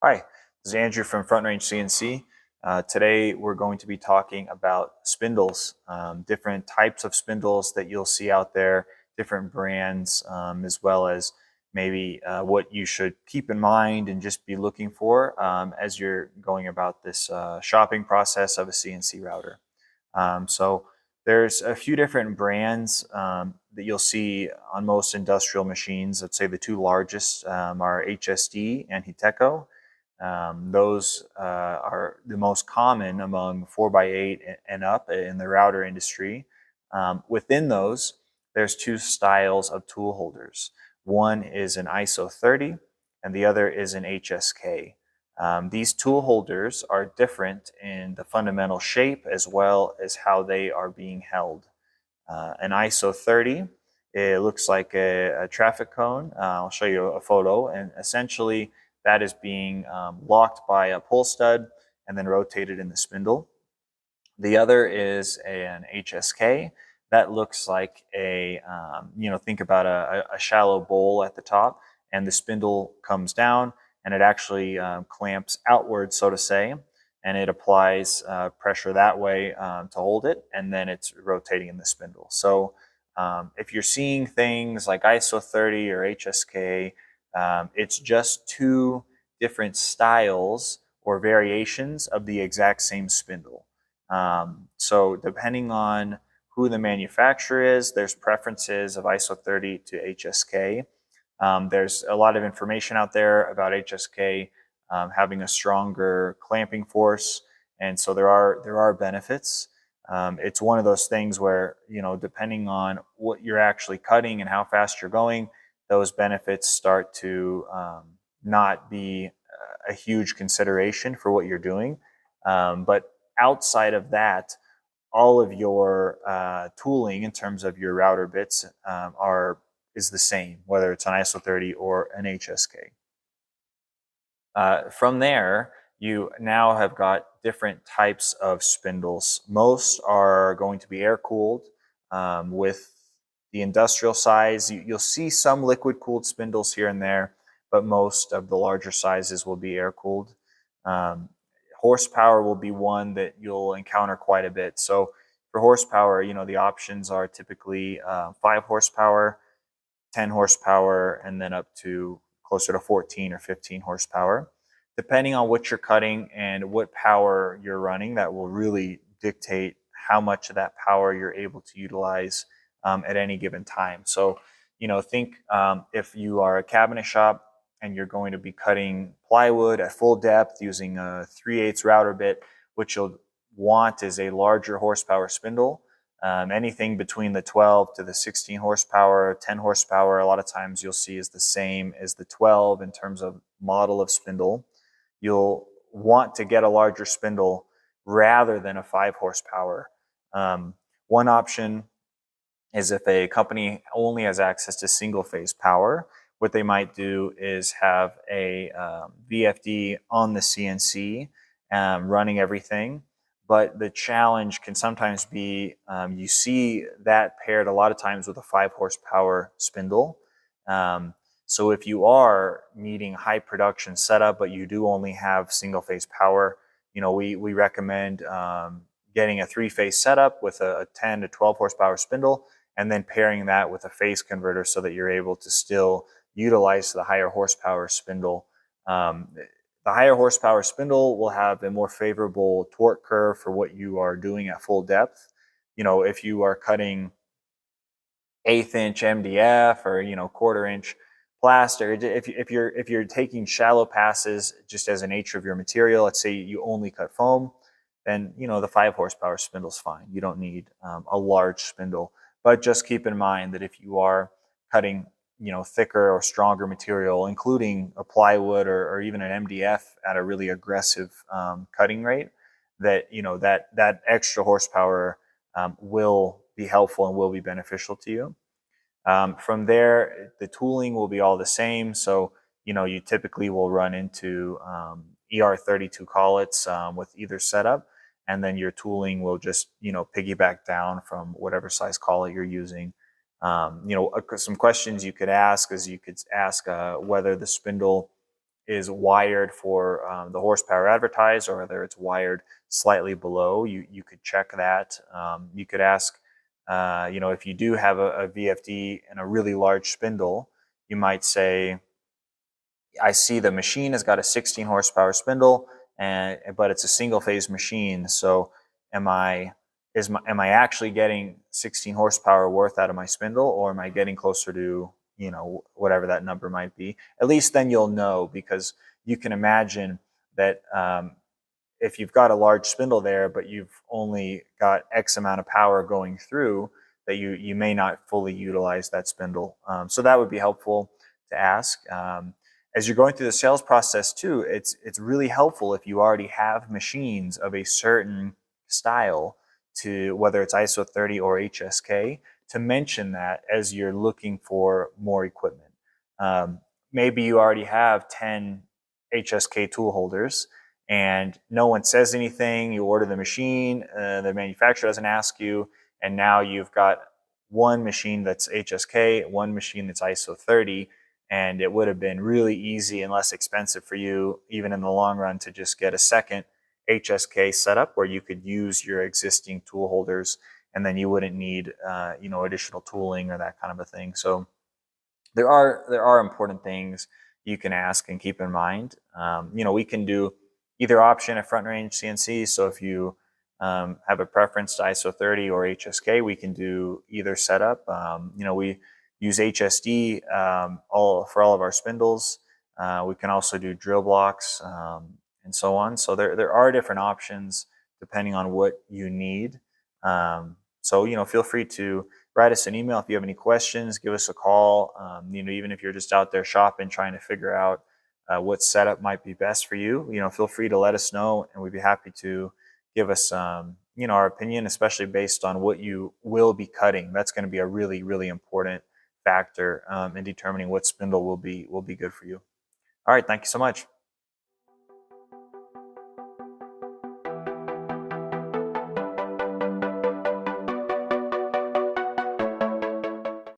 Hi, this is Andrew from Front Range CNC. Today we're going to be talking about spindles, different types of spindles that you'll see out there, different brands, as well as maybe what you should keep in mind and just be looking for as you're going about this shopping process of a CNC router. So there's a few different brands that you'll see on most industrial machines. Let's say the two largest are HSD and Hiteco. Those are the most common among 4x8 and up in the router industry. Within those, there's two styles of tool holders. One is an ISO 30 and the other is an HSK. These tool holders are different in the fundamental shape as well as how they are being held. An ISO 30, it looks like a traffic cone. I'll show you a photo, and essentially that is being locked by a pull stud and then rotated in the spindle. The other is an HSK. That looks like a, think about a shallow bowl at the top, and the spindle comes down and it actually clamps outward, so to say, and it applies pressure that way to hold it, and then it's rotating in the spindle. So if you're seeing things like ISO 30 or HSK, it's just two different styles or variations of the exact same spindle. So depending on who the manufacturer is, there's preferences of ISO 30 to HSK. There's a lot of information out there about HSK having a stronger clamping force, and so there are benefits. It's one of those things where, depending on what you're actually cutting and how fast you're going, those benefits start to not be a huge consideration for what you're doing. But outside of that, all of your tooling in terms of your router bits is the same, whether it's an ISO 30 or an HSK. From there, you now have got different types of spindles. Most are going to be air-cooled. With the industrial size, you'll see some liquid-cooled spindles here and there, but most of the larger sizes will be air-cooled. Horsepower will be one that you'll encounter quite a bit. So for horsepower, the options are typically 5 horsepower, 10 horsepower, and then up to closer to 14 or 15 horsepower. Depending on what you're cutting and what power you're running, that will really dictate how much of that power you're able to utilize at any given time. So, think if you are a cabinet shop and you're going to be cutting plywood at full depth using a 3/8 router bit, what you'll want is a larger horsepower spindle. Anything between the 12 to the 16 horsepower, 10 horsepower, a lot of times you'll see is the same as the 12 in terms of model of spindle. You'll want to get a larger spindle rather than a 5 horsepower. One option is if a company only has access to single phase power, what they might do is have a VFD on the CNC running everything. But the challenge can sometimes be you see that paired a lot of times with a 5 horsepower spindle. So if you are needing high production setup, but you do only have single phase power, we recommend getting a 3-phase setup with a 10 to 12 horsepower spindle, and then pairing that with a phase converter so that you're able to still utilize the higher horsepower spindle. The higher horsepower spindle will have a more favorable torque curve for what you are doing at full depth. If you are cutting 1/8 inch MDF or 1/4 inch plastic, if you're taking shallow passes just as a nature of your material, let's say you only cut foam, then the 5 horsepower spindle is fine. You don't need a large spindle. But just keep in mind that if you are cutting thicker or stronger material, including a plywood or even an MDF at a really aggressive cutting rate, that that extra horsepower will be helpful and will be beneficial to you. From there, the tooling will be all the same. So you typically will run into ER32 collets with either setup, and then your tooling will just piggyback down from whatever size collet you're using. Some questions you could ask is whether the spindle is wired for the horsepower advertised, or whether it's wired slightly below. You could check that. You could ask, if you do have a VFD and a really large spindle, you might say, I see the machine has got a 16 horsepower spindle, but it's a single phase machine. So am I actually getting 16 horsepower worth out of my spindle, or am I getting closer to whatever that number might be? At least then you'll know, because you can imagine that if you've got a large spindle there, but you've only got X amount of power going through, that you may not fully utilize that spindle. So that would be helpful to ask. As you're going through the sales process too, it's really helpful if you already have machines of a certain style, to whether it's ISO 30 or HSK, to mention that as you're looking for more equipment. Maybe you already have 10 HSK tool holders and no one says anything. You order the machine, the manufacturer doesn't ask you, and now you've got one machine that's HSK, one machine that's ISO 30, and it would have been really easy and less expensive for you, even in the long run, to just get a second HSK setup where you could use your existing tool holders, and then you wouldn't need additional tooling or that kind of a thing. So there are important things you can ask and keep in mind. We can do either option at front range CNC. So if you have a preference to ISO 30 or HSK, we can do either setup. We use HSD for all of our spindles. We can also do drill blocks and so on. So there are different options depending on what you need. So feel free to write us an email if you have any questions. Give us a call. Even if you're just out there shopping, trying to figure out what setup might be best for you, feel free to let us know, and we'd be happy to give us our opinion, especially based on what you will be cutting. That's going to be a really, really important factor in determining what spindle will be good for you. All right, thank you so much.